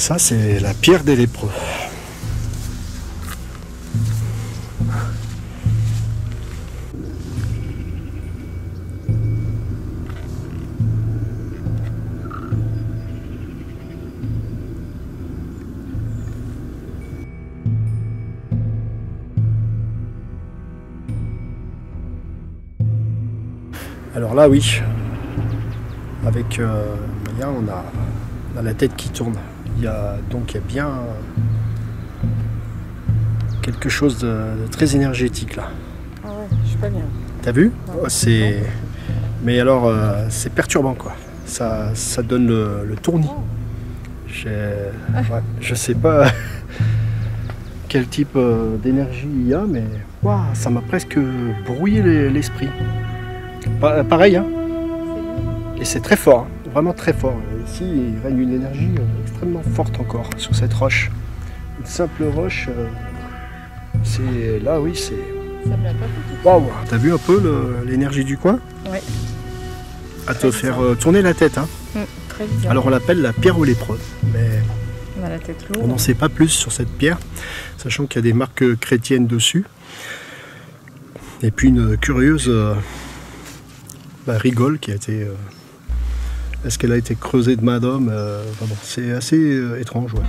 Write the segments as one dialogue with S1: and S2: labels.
S1: Ça, c'est la pierre des lépreux. Alors là, oui, avec Maya, on a la tête qui tourne. Il y a bien quelque chose de très énergétique là.
S2: Ah ouais, je suis pas bien.
S1: T'as vu?
S2: Ouais.
S1: Mais alors, c'est perturbant quoi. Ça donne le tournis. Je sais pas quel type d'énergie il y a, mais waouh, ça m'a presque brouillé l'esprit. Pareil, hein. Et c'est très fort, hein, vraiment très fort. Ici, il règne une énergie extrêmement forte encore sur cette roche. Une simple roche, c'est là, oui, c'est.
S2: Ça me l'a pas fait.
S1: Waouh, t'as vu un peu l'énergie du coin?
S2: Oui.
S1: À te faire tourner la tête, hein.
S2: Très bizarre.
S1: Alors on l'appelle la pierre aux lépreux, mais
S2: on a la tête lourde.
S1: On n'en sait pas plus sur cette pierre, sachant qu'il y a des marques chrétiennes dessus. Et puis une curieuse rigole qui a été. Est-ce qu'elle a été creusée de madame? Bon, c'est assez étrange, ouais.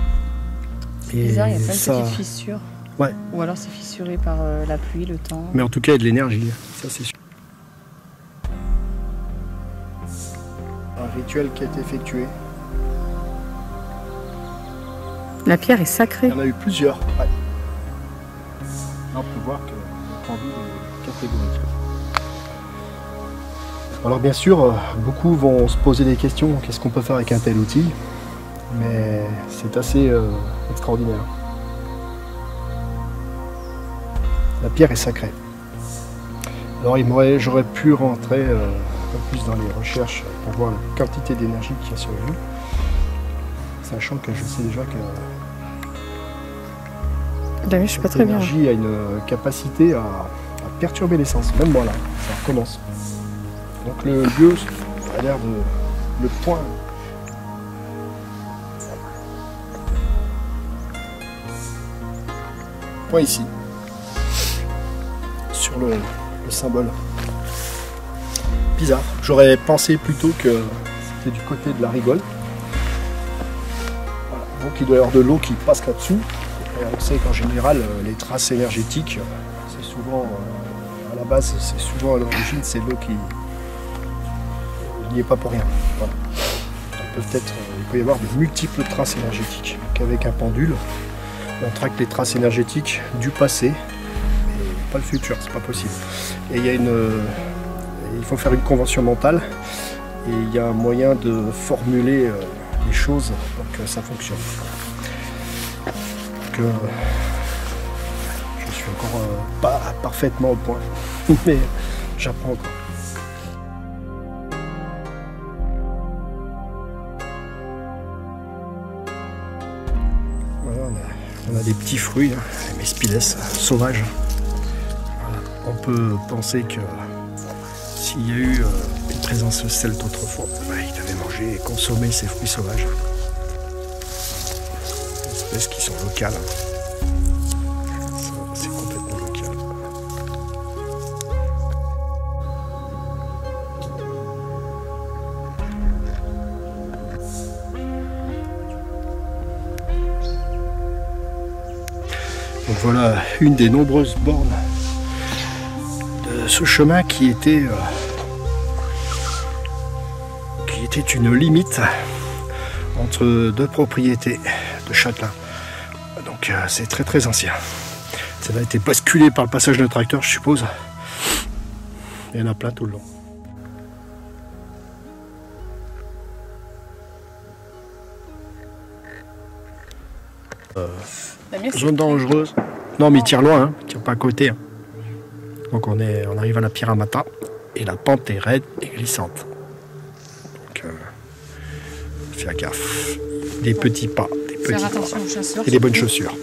S2: C'est bizarre, il y a plein de petites fissures.
S1: Ouais.
S2: Ou alors c'est fissuré par la pluie, le temps.
S1: Mais en tout cas, il y a de l'énergie, ça c'est sûr. Un rituel qui a été effectué.
S2: La pierre est sacrée.
S1: Il y en a eu plusieurs. Ouais. Là, on peut voir que le pendu est catégorique. Alors bien sûr, beaucoup vont se poser des questions, qu'est-ce qu'on peut faire avec un tel outil? Mais c'est assez extraordinaire. La pierre est sacrée. Alors j'aurais pu rentrer un peu plus dans les recherches pour voir la quantité d'énergie qu'il y a sur lui, sachant que je sais déjà que
S2: je suis pas très bien.
S1: L'énergie a une capacité à perturber l'essence. Même moi là, ça recommence. Donc le lieu a l'air de le point. Point ici. Sur le symbole. Bizarre. J'aurais pensé plutôt que c'était du côté de la rigole. Voilà. Donc il doit y avoir de l'eau qui passe là-dessous. Et on sait qu'en général, les traces énergétiques, c'est souvent, à la base, c'est souvent à l'origine, c'est l'eau qui n'y est pas pour rien. Voilà. Peut-être, il peut y avoir de multiples traces énergétiques. Qu'avec un pendule, on traque les traces énergétiques du passé, mais pas le futur, c'est pas possible. Et il faut faire une convention mentale, et il y a un moyen de formuler les choses pour que ça fonctionne. Je suis encore pas parfaitement au point, mais j'apprends encore. Voilà, on a des petits fruits, hein, les mespilles sauvages. Voilà. On peut penser que s'il y a eu une présence celte autrefois, ils devaient manger et consommer ces fruits sauvages. Espèces qui sont locales. C'est complètement local. Donc voilà une des nombreuses bornes de ce chemin qui était une limite entre deux propriétés de châtelains. Donc c'est très très ancien. Ça a été basculé par le passage d'un tracteur, je suppose. Il y en a plein tout le long. Zone dangereuse. Non mais il tire loin, hein. Il tire pas à côté. Hein. Donc on arrive à la Pyramata et la pente est raide et glissante. Donc fais gaffe. Des petits pas, des petits
S2: attention aux chasseurs.
S1: Et des bonnes chaussures.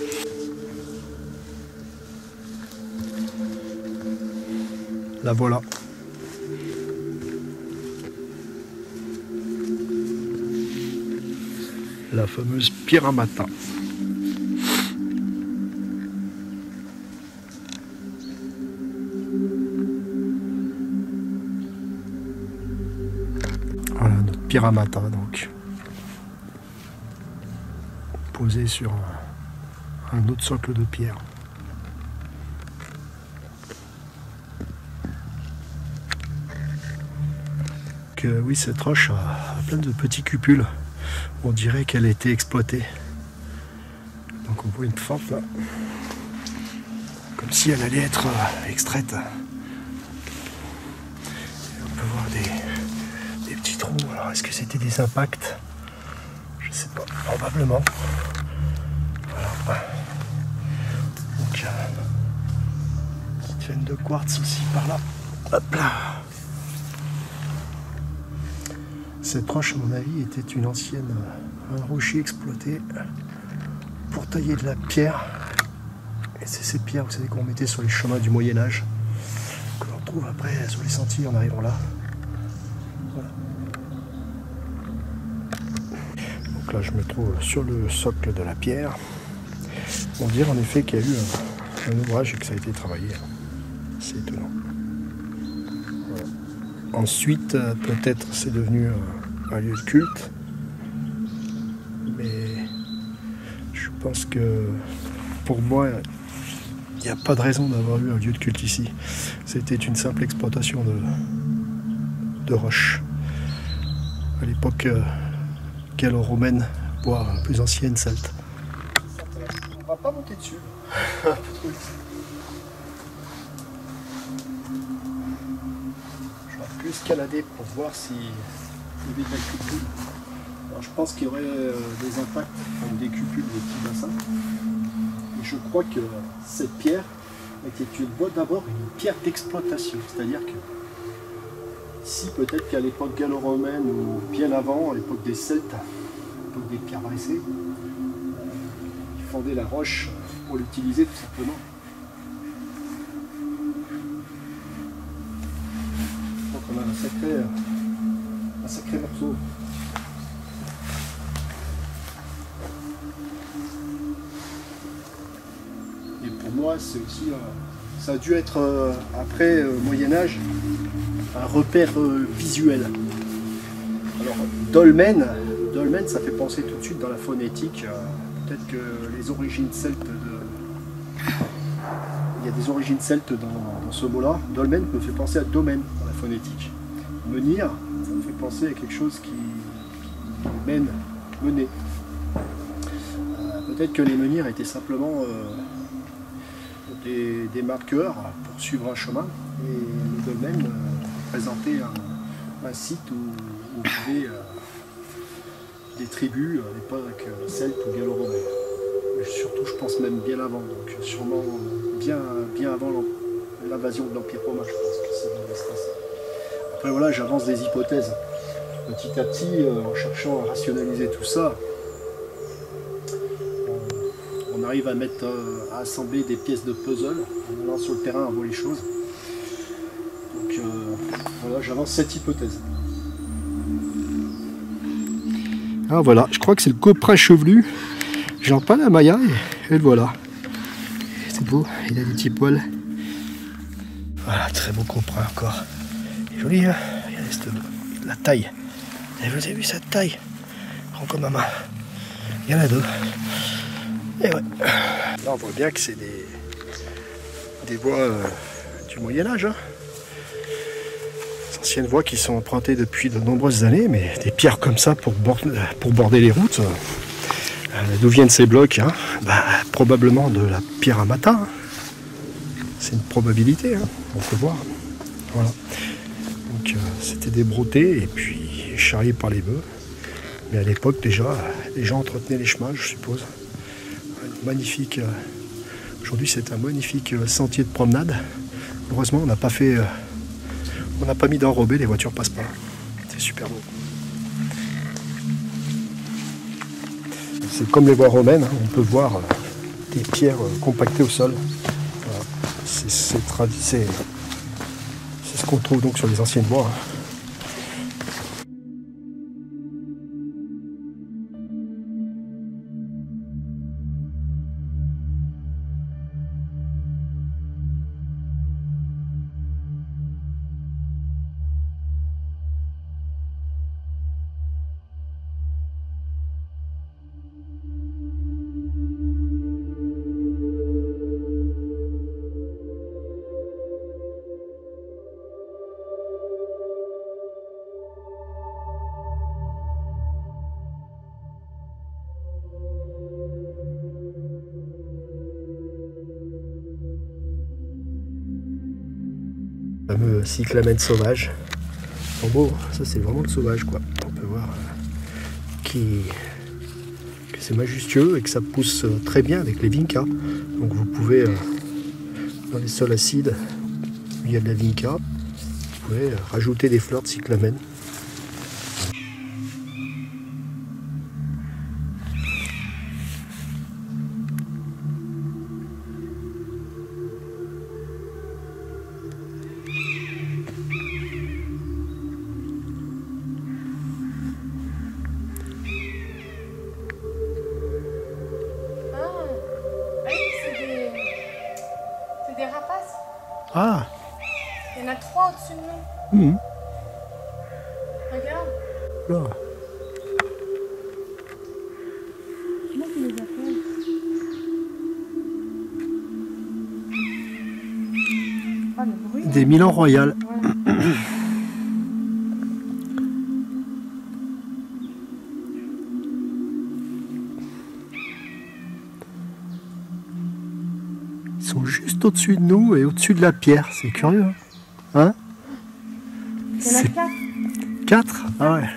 S1: La voilà. la fameuse pierre amata. Voilà notre pierre amata donc posée sur un autre socle de pierre. Oui, cette roche a plein de petits cupules. On dirait qu'elle a été exploitée. Donc on voit une fente là, comme si elle allait être extraite. Et on peut voir des petits trous. Alors est-ce que c'était des impacts? Je sais pas, probablement. Voilà. Donc petite veine de quartz aussi par là. Hop là. Cette roche, à mon avis, était un rocher exploité pour tailler de la pierre. Et c'est ces pierres, vous savez, qu'on mettait sur les chemins du Moyen-Âge, que l'on trouve après sur les sentiers en arrivant là. Voilà. Donc là, je me trouve sur le socle de la pierre. On dirait en effet qu'il y a eu un ouvrage et que ça a été travaillé. C'est étonnant. Voilà. Ensuite, peut-être c'est devenu un lieu de culte, mais je pense que pour moi, il n'y a pas de raison d'avoir eu un lieu de culte ici. C'était une simple exploitation de roches. À l'époque gallo-romaine, voire plus ancienne, celte. On va pas monter dessus. Plus escalader pour voir si il y avait de la cupule. Alors je pense qu'il y aurait des impacts comme des cupules, des petits bassins. Et je crois que cette pierre était d'abord une pierre d'exploitation. C'est-à-dire que ici, peut-être qu'à l'époque gallo-romaine ou bien avant, à l'époque des Celtes, à l'époque des pierres dressées, ils fondaient la roche pour l'utiliser tout simplement. On a un sacré morceau. Et pour moi, c'est aussi, ça a dû être après Moyen-Âge un repère visuel. Alors dolmen, ça fait penser tout de suite dans la phonétique. Peut-être que les origines celtes il y a des origines celtes dans ce mot-là. Dolmen me fait penser à domaine dans la phonétique. Menhir, ça me fait penser à quelque chose qui mène, mener. Peut-être que les menhirs étaient simplement des marqueurs pour suivre un chemin, et le dolmen représentait un site où vivaient des tribus à l'époque celte ou gallo-romaine. Surtout, je pense même bien avant, donc sûrement bien avant l'invasion de l'Empire romain, je pense que c'est dans l'espace. Après voilà, j'avance des hypothèses. Petit à petit, en cherchant à rationaliser tout ça, on arrive à assembler des pièces de puzzle, en allant sur le terrain, on voit les choses. Donc voilà, j'avance cette hypothèse. Ah voilà, je crois que c'est le coprin chevelu. J'en parle à Maya et le voilà. C'est beau, il a des petits poils. Voilà, très beau coprin encore. Il est joli, hein. Regardez la taille. Vous avez vu cette taille? Grand comme ma main. Il y en a deux. Et ouais. Là on voit bien que c'est des voies du Moyen-Âge. Hein. Des anciennes voies qui sont empruntées depuis de nombreuses années, mais des pierres comme ça pour border les routes. D'où viennent ces blocs, hein? Probablement de la pierre amata. Hein. C'est une probabilité, hein. On peut voir. Voilà. Donc c'était des broutés et puis charriés par les bœufs. Mais à l'époque déjà, les gens entretenaient les chemins, je suppose. Magnifique. Aujourd'hui c'est un magnifique sentier de promenade. Heureusement on n'a pas fait, on n'a pas mis d'enrobé, les voitures passent pas. C'est super beau. C'est comme les voies romaines, hein, on peut voir des pierres compactées au sol. Voilà. C'est ce qu'on trouve donc sur les anciennes voies. Hein. Le fameux cyclamen sauvage. En beau, ça c'est vraiment le sauvage quoi. On peut voir que c'est majestueux et que ça pousse très bien avec les vincas. Donc vous pouvez, dans les sols acides où il y a de la vinca, vous pouvez rajouter des fleurs de cyclamen.
S2: C'est des rapaces.
S1: Ah,
S2: Il y en a 3 au-dessus de nous. Regarde.
S1: là.
S2: Comment tu les appelles? Ah, le bruit.
S1: Des Milan Royal.
S2: Voilà.
S1: Ils sont juste au-dessus de nous et au-dessus de la pierre. C'est curieux. Hein?
S2: Il y en a 4.
S1: 4? Ah ouais.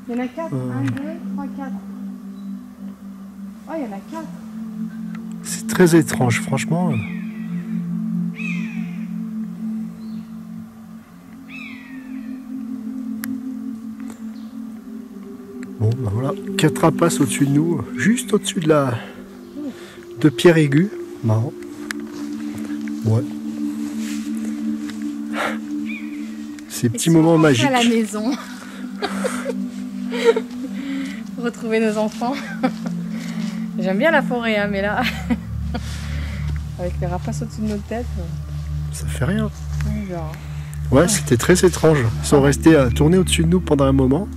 S2: Il y en a 4. 1, 2, 3, 4. Oh, il y en a 4.
S1: C'est très étrange, franchement. Bon, ben voilà. 4 rapaces au-dessus de nous, juste au-dessus de pierre aiguë. Marrant. Ouais. Ces petits moments magiques.
S2: À la maison. Retrouver nos enfants. J'aime bien la forêt, hein, mais là, avec les rapaces au-dessus de nos têtes.
S1: Ça fait rien.
S2: Genre.
S1: Ouais, c'était très étrange. Ils sont restés à tourner au-dessus de nous pendant un moment.